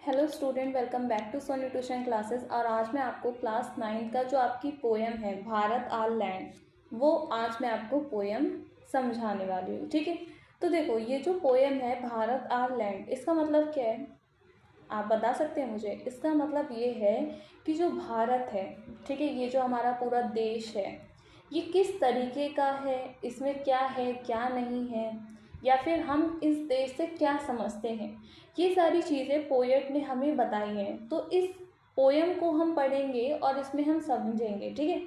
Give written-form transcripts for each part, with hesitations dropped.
Hello student, welcome back to Soni tuition classes. और आज मैं आपको क्लास 9 का जो आपकी पोएम है भारत आर लैंड, वो आज मैं आपको पोएम समझाने वाली हूँ। ठीक है, तो देखो ये जो पोएम है भारत आर लैंड, इसका मतलब क्या है आप बता सकते हैं मुझे? इसका मतलब ये है कि जो भारत है, ठीक है, ये जो हमारा पूरा देश है, ये किस तरीके का है, इसमें क्या है क्या नहीं है, या फिर हम इस देश से क्या समझते हैं, ये सारी चीज़ें पोएट ने हमें बताई हैं। तो इस पोएम को हम पढ़ेंगे और इसमें हम समझेंगे। ठीक है,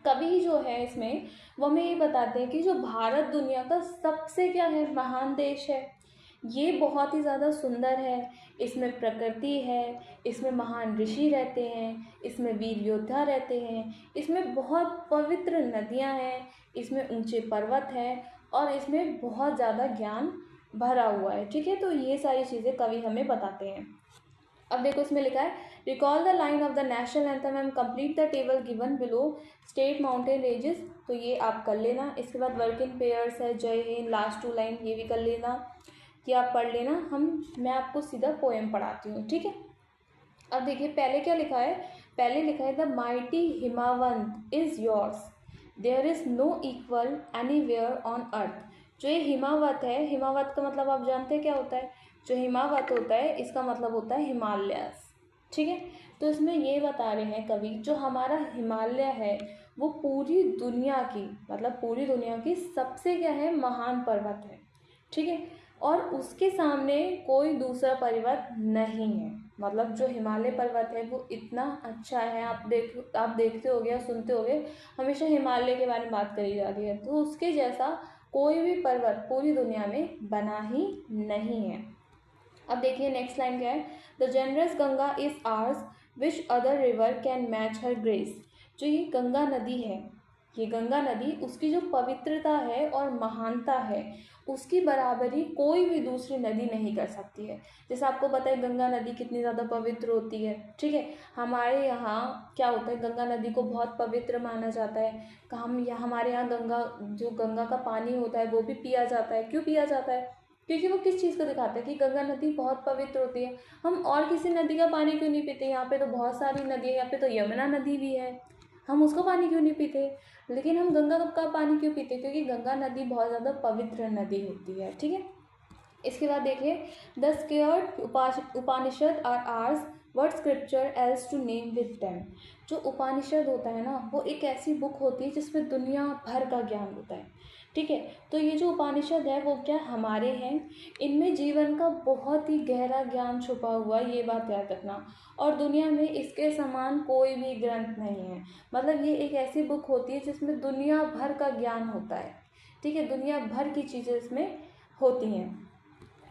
कवि जो है इसमें वो हमें ये बताते हैं कि जो भारत दुनिया का सबसे क्या है, महान देश है। ये बहुत ही ज़्यादा सुंदर है, इसमें प्रकृति है, इसमें महान ऋषि रहते हैं, इसमें वीर योद्धा रहते हैं, इसमें बहुत पवित्र नदियाँ हैं, इसमें ऊंचे पर्वत हैं और इसमें बहुत ज़्यादा ज्ञान भरा हुआ है। ठीक है, तो ये सारी चीज़ें कवि हमें बताते हैं। अब देखो इसमें लिखा है, recall the line of the national anthem and complete the table given below state mountain ranges. तो ये आप कर लेना। इसके बाद वर्क इन पेयर्स है, जय हिंद, लास्ट 2 लाइन ये भी कर लेना, ये आप पढ़ लेना। मैं आपको सीधा पोएम पढ़ाती हूँ। ठीक है, अब देखिए पहले क्या लिखा है। पहले लिखा है, the mighty Himavant is yours, there is no equal anywhere on earth. जो ये हिमावत है, हिमावत का मतलब आप जानते हैं क्या होता है? जो हिमावत होता है इसका मतलब होता है हिमालयस। ठीक है, तो इसमें ये बता रहे हैं कवि, जो हमारा हिमालय है वो पूरी दुनिया की, मतलब पूरी दुनिया की सबसे क्या है, महान पर्वत है। ठीक है, और उसके सामने कोई दूसरा पर्वत नहीं है। मतलब जो हिमालय पर्वत है वो इतना अच्छा है। आप देखते होगे या सुनते होगे, हमेशा हिमालय के बारे में बात करी जा रही है, तो उसके जैसा कोई भी पर्वत पूरी दुनिया में बना ही नहीं है। अब देखिए नेक्स्ट लाइन क्या है, the generous Ganga is hours which other river can match her grace. जो ये गंगा नदी है, ये गंगा नदी, उसकी जो पवित्रता है और महानता है, उसकी बराबरी कोई भी दूसरी नदी नहीं कर सकती है। जैसे आपको पता है गंगा नदी कितनी ज़्यादा पवित्र होती है। ठीक है, हमारे यहाँ क्या होता है, गंगा नदी को बहुत पवित्र माना जाता है। हमारे यहाँ जो गंगा का पानी होता है वो भी पिया जाता है। क्यों पिया जाता है? क्योंकि वो किस चीज़ को दिखाता है कि गंगा नदी बहुत पवित्र होती है। हम और किसी नदी का पानी क्यों नहीं पीते? यहाँ पे तो बहुत सारी नदी है, यहाँ पे तो यमुना नदी भी है, हम उसका पानी क्यों नहीं पीते? लेकिन हम गंगा का पानी क्यों पीते? क्योंकि गंगा नदी बहुत ज़्यादा पवित्र नदी होती है। ठीक है, इसके बाद देखिए, the sacred Upanishad are ours, what scripture else to name with them. जो उपनिषद होता है ना, वो एक ऐसी बुक होती है जिसमें दुनिया भर का ज्ञान होता है। ठीक है, तो ये जो उपनिषद है वो क्या हमारे हैं, इनमें जीवन का बहुत ही गहरा ज्ञान छुपा हुआ है, ये बात याद रखना। और दुनिया में इसके समान कोई भी ग्रंथ नहीं है। मतलब ये एक ऐसी बुक होती है जिसमें दुनिया भर का ज्ञान होता है। ठीक है, दुनिया भर की चीज़ें इसमें होती हैं।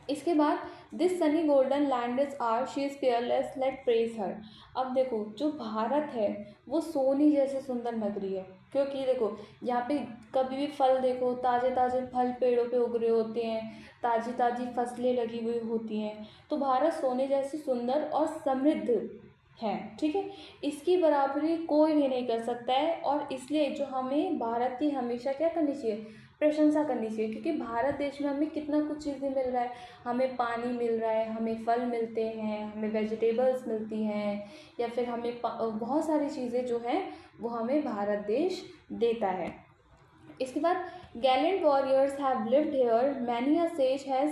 इसके बाद, this sunny golden land is ours, she is peerless, let praise her. अब देखो जो भारत है वो सोनी जैसे सुंदर नगरी है। क्योंकि देखो यहाँ पे कभी भी फल देखो, ताज़े ताज़े फल पेड़ों पे उग रहे होते हैं, ताज़ी ताज़ी फसलें लगी हुई होती हैं। तो भारत सोने जैसी सुंदर और समृद्ध है। ठीक है, इसकी बराबरी कोई भी नहीं कर सकता है। और इसलिए जो हमें भारत की हमेशा क्या करनी चाहिए, प्रशंसा करनी चाहिए। क्योंकि भारत देश में हमें कितना कुछ चीज़ें मिल रहा है, हमें पानी मिल रहा है, हमें फल मिलते हैं, हमें वेजिटेबल्स मिलती हैं, या फिर हमें बहुत सारी चीज़ें जो हैं वो हमें भारत देश देता है। इसके बाद, gallant warriors have lived here, many a sage has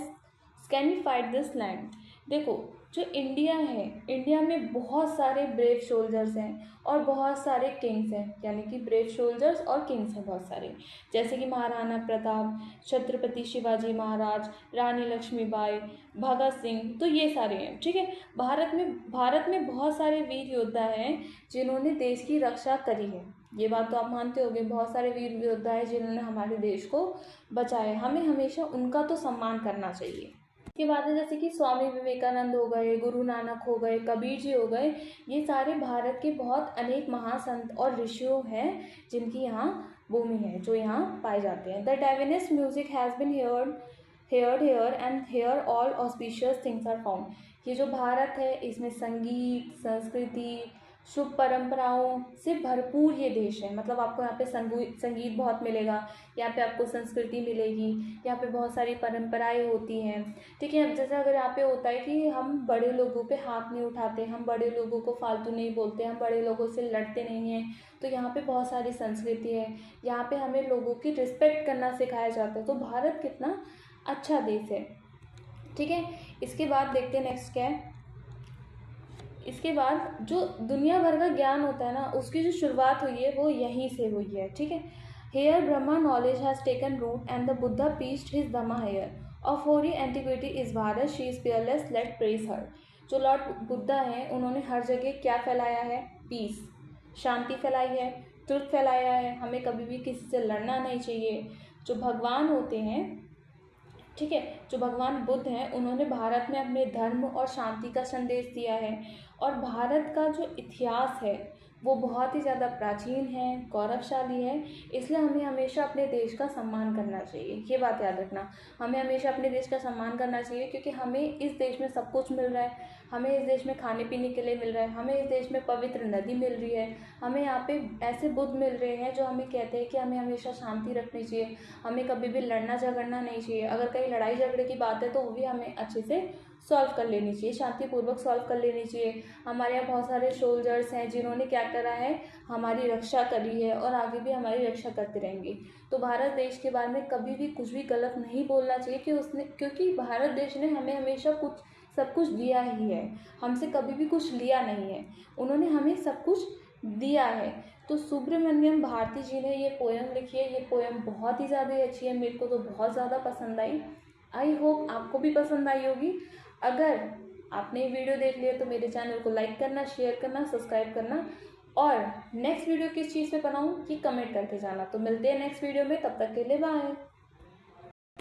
sanctified this land. देखो जो इंडिया है, इंडिया में बहुत सारे ब्रेव सोल्जर्स हैं और बहुत सारे किंग्स हैं, यानी कि ब्रेव सोल्जर्स और किंग्स हैं बहुत सारे। जैसे कि महाराणा प्रताप, छत्रपति शिवाजी महाराज, रानी लक्ष्मीबाई, भगत सिंह, तो ये सारे हैं। ठीक है, भारत में बहुत सारे वीर योद्धा हैं जिन्होंने देश की रक्षा करी है। ये बात तो आप मानते होंगे, बहुत सारे वीर योद्धा हैं जिन्होंने हमारे देश को बचाया। हमें हमेशा उनका तो सम्मान करना चाहिए। इसके बाद है जैसे कि स्वामी विवेकानंद हो गए, गुरु नानक हो गए, कबीर जी हो गए, ये सारे भारत के बहुत अनेक महासंत और ऋषियों हैं जिनकी यहाँ भूमि है, जो यहाँ पाए जाते हैं। The divinest music has been heard here and here all auspicious things are found. ये जो भारत है इसमें संगीत, संस्कृति, शुभ परंपराओं से भरपूर ये देश है। मतलब आपको यहाँ पे संगीत बहुत मिलेगा, यहाँ पे आपको संस्कृति मिलेगी, यहाँ पे बहुत सारी परंपराएं होती हैं, ठीक है। अब जैसे अगर यहाँ पे होता है कि हम बड़े लोगों पे हाथ नहीं उठाते, हम बड़े लोगों को फालतू नहीं बोलते, हम बड़े लोगों से लड़ते नहीं हैं, तो यहाँ पे बहुत सारी संस्कृति है। यहाँ पे हमें लोगों की रिस्पेक्ट करना सिखाया जाता है। तो भारत कितना अच्छा देश है, ठीक है। इसके बाद देखते हैं नेक्स्ट क्या है। इसके बाद जो दुनिया भर का ज्ञान होता है ना, उसकी जो शुरुआत हुई है वो यहीं से हुई है, ठीक है। Here Brahma knowledge has taken root and the Buddha preached his Dhamma here of hoary antiquity is Bharat she is peerless let praise her. जो लॉर्ड बुद्धा हैं उन्होंने हर जगह क्या फैलाया है? पीस, शांति फैलाई है, ट्रुथ फैलाया है। हमें कभी भी किसी से लड़ना नहीं चाहिए। जो भगवान होते हैं, ठीक है, जो भगवान बुद्ध हैं, उन्होंने भारत में अपने धर्म और शांति का संदेश दिया है। और भारत का जो इतिहास है वो बहुत ही ज़्यादा प्राचीन है, गौरवशाली है। इसलिए हमें हमेशा अपने देश का सम्मान करना चाहिए। ये बात याद रखना, हमें हमेशा अपने देश का सम्मान करना चाहिए, क्योंकि हमें इस देश में सब कुछ मिल रहा है। हमें इस देश में खाने पीने के लिए मिल रहा है, हमें इस देश में पवित्र नदी मिल रही है, हमें यहाँ पे ऐसे बुद्ध मिल रहे हैं जो हमें कहते हैं कि हमें हमेशा शांति रखनी चाहिए, हमें कभी भी लड़ना झगड़ना नहीं चाहिए। अगर कहीं लड़ाई झगड़े की बात है तो वो भी हमें अच्छे से सॉल्व कर लेनी चाहिए, शांतिपूर्वक सॉल्व कर लेनी चाहिए। हमारे यहाँ बहुत सारे सोल्जर्स हैं जिन्होंने क्या करा है, हमारी रक्षा करी है और आगे भी हमारी रक्षा करते रहेंगे। तो भारत देश के बारे में कभी भी कुछ भी गलत नहीं बोलना चाहिए क्योंकि भारत देश ने हमें हमेशा सब कुछ दिया ही है, हमसे कभी भी कुछ लिया नहीं है। उन्होंने हमें सब कुछ दिया है। तो सुब्रमण्यम भारती जी ने ये पोएम लिखी है। ये पोएम बहुत ही ज़्यादा अच्छी है, मेरे को तो बहुत ज़्यादा पसंद आई। आई होप आपको भी पसंद आई होगी। अगर आपने ये वीडियो देख लिया तो मेरे चैनल को लाइक करना, शेयर करना, सब्सक्राइब करना, और नेक्स्ट वीडियो किस चीज़ पे बनाऊँ ये कमेंट करके जाना। तो मिलते हैं नेक्स्ट वीडियो में, तब तक के लिए बाय।